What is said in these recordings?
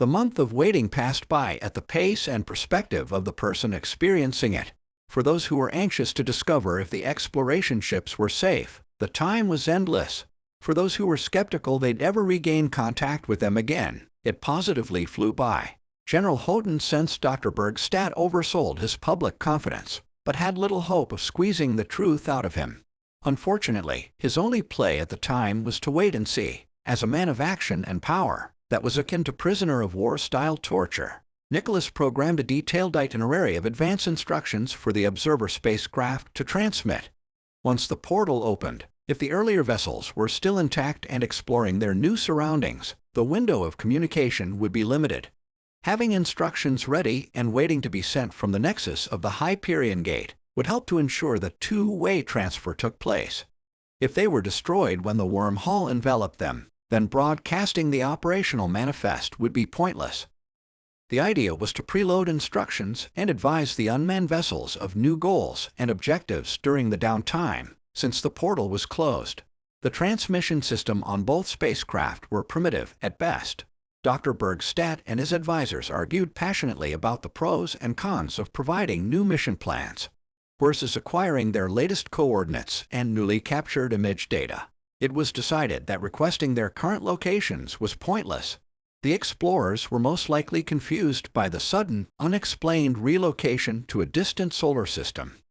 The month of waiting passed by at the pace and perspective of the person experiencing it. For those who were anxious to discover if the exploration ships were safe, the time was endless. For those who were skeptical they'd ever regain contact with them again, it positively flew by. General Houghton sensed Dr. Bergstadt oversold his public confidence, but had little hope of squeezing the truth out of him. Unfortunately, his only play at the time was to wait and see. As a man of action and power, that was akin to prisoner-of-war-style torture. Nicholas programmed a detailed itinerary of advance instructions for the observer spacecraft to transmit. Once the portal opened, if the earlier vessels were still intact and exploring their new surroundings, the window of communication would be limited. Having instructions ready and waiting to be sent from the nexus of the Hyperion Gate would help to ensure that two-way transfer took place. If they were destroyed when the wormhole enveloped them, then broadcasting the operational manifest would be pointless. The idea was to preload instructions and advise the unmanned vessels of new goals and objectives during the downtime, since the portal was closed. The transmission system on both spacecraft were primitive at best. Dr. Bergstadt and his advisors argued passionately about the pros and cons of providing new mission plans versus acquiring their latest coordinates and newly captured image data. It was decided that requesting their current locations was pointless. The explorers were most likely confused by the sudden, unexplained relocation to a distant solar system.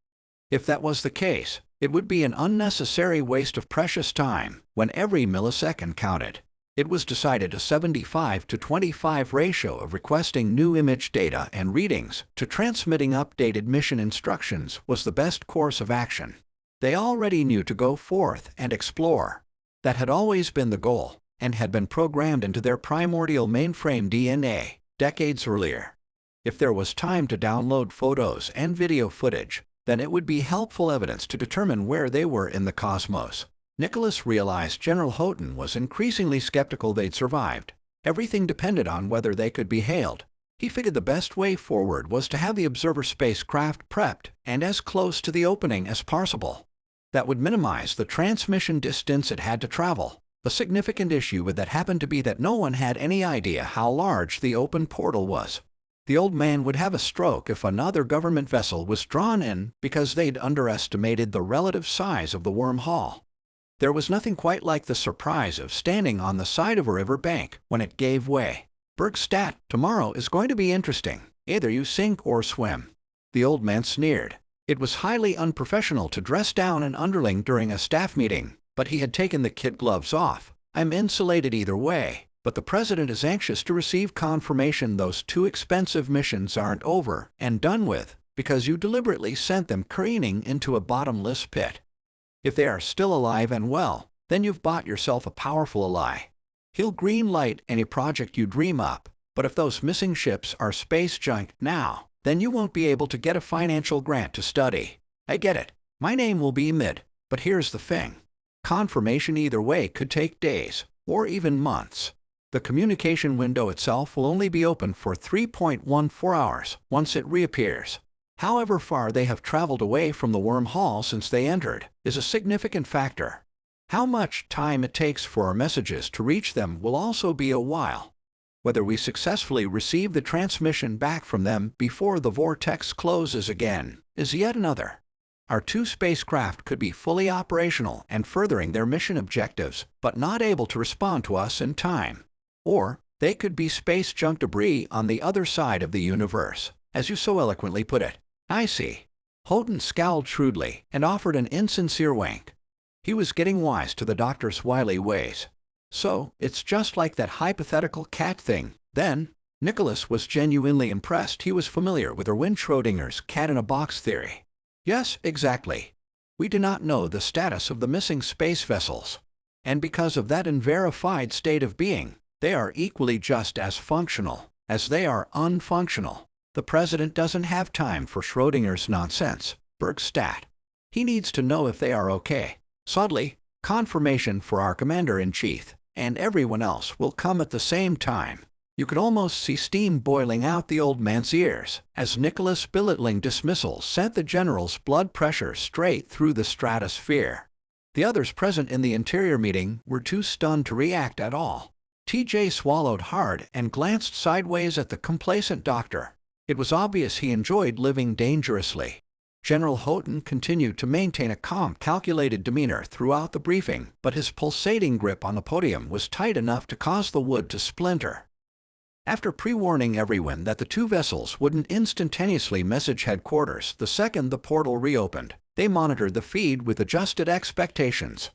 If that was the case, it would be an unnecessary waste of precious time when every millisecond counted. It was decided a 75-to-25 ratio of requesting new image data and readings to transmitting updated mission instructions was the best course of action. They already knew to go forth and explore. That had always been the goal, and had been programmed into their primordial mainframe DNA decades earlier. If there was time to download photos and video footage, then it would be helpful evidence to determine where they were in the cosmos. Nicholas realized General Houghton was increasingly skeptical they'd survived. Everything depended on whether they could be hailed. He figured the best way forward was to have the observer spacecraft prepped and as close to the opening as possible. That would minimize the transmission distance it had to travel. The significant issue with that happened to be that no one had any idea how large the open portal was. The old man would have a stroke if another government vessel was drawn in because they'd underestimated the relative size of the wormhole. There was nothing quite like the surprise of standing on the side of a river bank when it gave way. "Bergstadt, tomorrow is going to be interesting. Either you sink or swim." The old man sneered. It was highly unprofessional to dress down an underling during a staff meeting, but he had taken the kid gloves off. "I'm insulated either way, but the president is anxious to receive confirmation those two expensive missions aren't over and done with, because you deliberately sent them careening into a bottomless pit. If they are still alive and well, then you've bought yourself a powerful ally. He'll green light any project you dream up, but if those missing ships are space junk now, then you won't be able to get a financial grant to study. I get it. My name will be Mid, but here's the thing. Confirmation either way could take days, or even months. The communication window itself will only be open for 3.14 hours once it reappears. However far they have traveled away from the wormhole since they entered is a significant factor. How much time it takes for our messages to reach them will also be a while. Whether we successfully receive the transmission back from them before the vortex closes again is yet another. Our two spacecraft could be fully operational and furthering their mission objectives, but not able to respond to us in time. Or they could be space junk debris on the other side of the universe, as you so eloquently put it. I see. Houghton scowled shrewdly and offered an insincere wink. He was getting wise to the doctor's wily ways. So, it's just like that hypothetical cat thing, then? Nicholas was genuinely impressed. He was familiar with Erwin Schrödinger's cat-in-a-box theory. Yes, exactly. We do not know the status of the missing space vessels. And because of that unverified state of being, they are equally just as functional as they are unfunctional. The president doesn't have time for Schrödinger's nonsense, Bergstadt. He needs to know if they are okay. Suddenly, confirmation for our commander-in-chief and everyone else will come at the same time. You could almost see steam boiling out the old man's ears as Nicholas' belittling dismissal sent the general's blood pressure straight through the stratosphere. The others present in the interior meeting were too stunned to react at all. TJ swallowed hard and glanced sideways at the complacent doctor. It was obvious he enjoyed living dangerously. General Houghton continued to maintain a calm, calculated demeanor throughout the briefing, but his pulsating grip on the podium was tight enough to cause the wood to splinter. After pre-warning everyone that the two vessels wouldn't instantaneously message headquarters the second the portal reopened, they monitored the feed with adjusted expectations.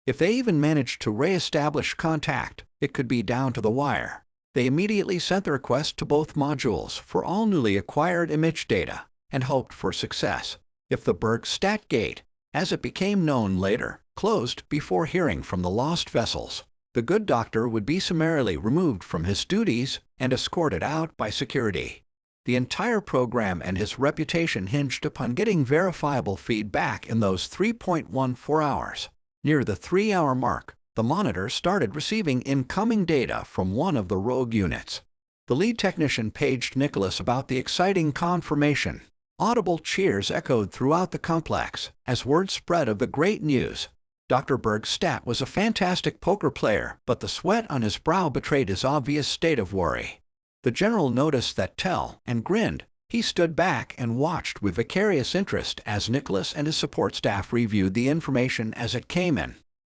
If they even managed to re-establish contact, it could be down to the wire. They immediately sent the request to both modules for all newly acquired image data, and hoped for success. If the Berg-Stat Gate, as it became known later, closed before hearing from the lost vessels, the good doctor would be summarily removed from his duties and escorted out by security. The entire program and his reputation hinged upon getting verifiable feedback in those 3.14 hours. Near the 3-hour mark, the monitor started receiving incoming data from one of the rogue units. The lead technician paged Nicholas about the exciting confirmation. Audible cheers echoed throughout the complex as word spread of the great news. Dr. Berg-Stat was a fantastic poker player, but the sweat on his brow betrayed his obvious state of worry. The general noticed that tell and grinned. He stood back and watched with vicarious interest as Nicholas and his support staff reviewed the information as it came in.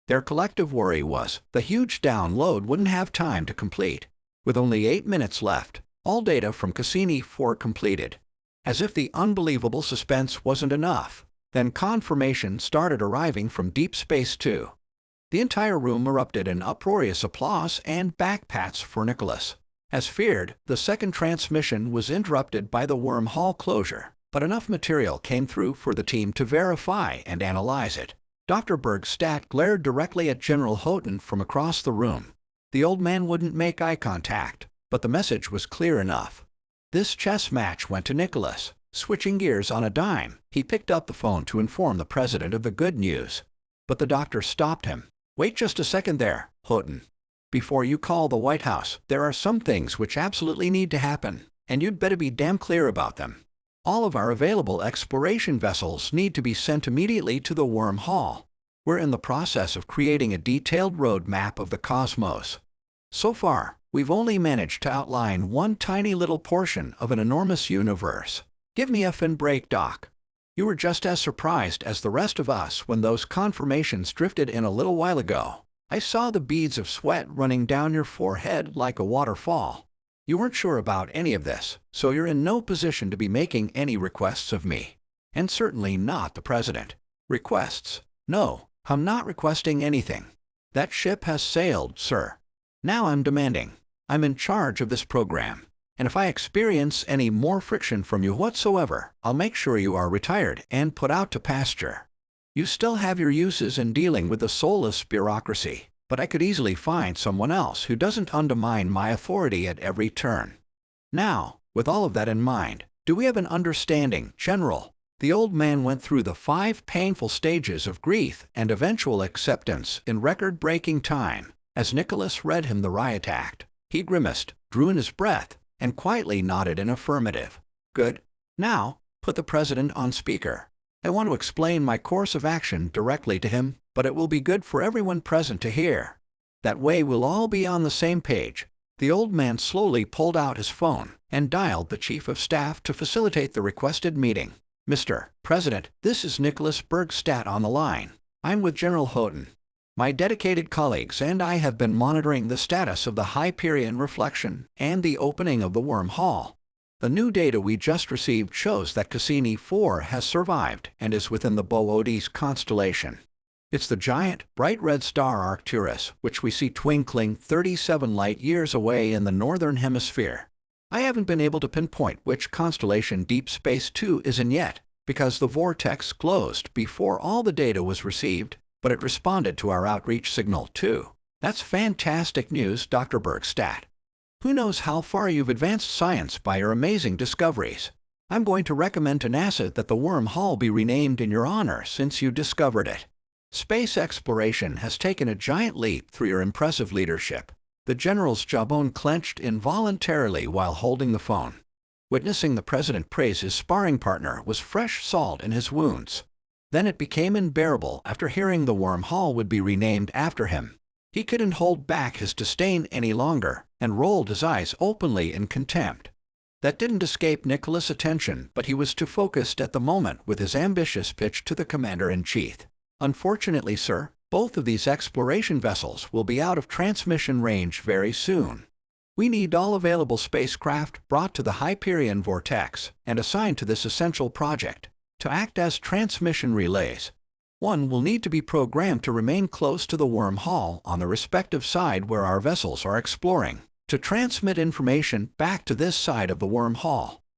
Their collective worry was the huge download wouldn't have time to complete. With only 8 minutes left, all data from Cassini-4 completed. As if the unbelievable suspense wasn't enough, then confirmation started arriving from Deep Space 2. The entire room erupted in uproarious applause and backpats for Nicholas. As feared, the second transmission was interrupted by the wormhole closure, but enough material came through for the team to verify and analyze it. Dr. Berg-Stat glared directly at General Houghton from across the room. The old man wouldn't make eye contact, but the message was clear enough. This chess match went to Nicholas. Switching gears on a dime, he picked up the phone to inform the president of the good news. But the doctor stopped him. "Wait just a second there, Houghton. Before you call the White House, there are some things which absolutely need to happen, and you'd better be damn clear about them. All of our available exploration vessels need to be sent immediately to the wormhole. We're in the process of creating a detailed road map of the cosmos. So far, we've only managed to outline one tiny little portion of an enormous universe. Give me a fin break, Doc. You were just as surprised as the rest of us when those confirmations drifted in a little while ago. I saw the beads of sweat running down your forehead like a waterfall. You weren't sure about any of this, so you're in no position to be making any requests of me. And certainly not the president. Requests? No, I'm not requesting anything. That ship has sailed, sir. Now I'm demanding. I'm in charge of this program. And if I experience any more friction from you whatsoever, I'll make sure you are retired and put out to pasture. You still have your uses in dealing with the soulless bureaucracy, but I could easily find someone else who doesn't undermine my authority at every turn. Now, with all of that in mind, do we have an understanding, General?" The old man went through the 5 painful stages of grief and eventual acceptance in record-breaking time. As Nicholas read him the riot act, he grimaced, drew in his breath, and quietly nodded in affirmative. "Good. Now, put the president on speaker. I want to explain my course of action directly to him, but it will be good for everyone present to hear. That way we'll all be on the same page." The old man slowly pulled out his phone and dialed the chief of staff to facilitate the requested meeting. "Mr. President, this is Nicholas Berg-Stat on the line. I'm with General Houghton. My dedicated colleagues and I have been monitoring the status of the Hyperion reflection and the opening of the wormhole. The new data we just received shows that Cassini-4 has survived and is within the Boötes constellation. It's the giant, bright red star Arcturus, which we see twinkling 37 light-years away in the northern hemisphere. I haven't been able to pinpoint which constellation Deep Space 2 is in yet, because the vortex closed before all the data was received, but it responded to our outreach signal too. That's fantastic news, Dr. Berg-Stat. Who knows how far you've advanced science by your amazing discoveries. I'm going to recommend to NASA that the wormhole be renamed in your honor since you discovered it. Space exploration has taken a giant leap through your impressive leadership." The general's jawbone clenched involuntarily while holding the phone. Witnessing the president praise his sparring partner was fresh salt in his wounds. Then it became unbearable after hearing the wormhole would be renamed after him. He couldn't hold back his disdain any longer and rolled his eyes openly in contempt. That didn't escape Nicholas' attention, but he was too focused at the moment with his ambitious pitch to the commander-in-chief. "Unfortunately, sir, both of these exploration vessels will be out of transmission range very soon. We need all available spacecraft brought to the Hyperion Vortex and assigned to this essential project to act as transmission relays. One will need to be programmed to remain close to the wormhole on the respective side where our vessels are exploring, to transmit information back to this side of the wormhole.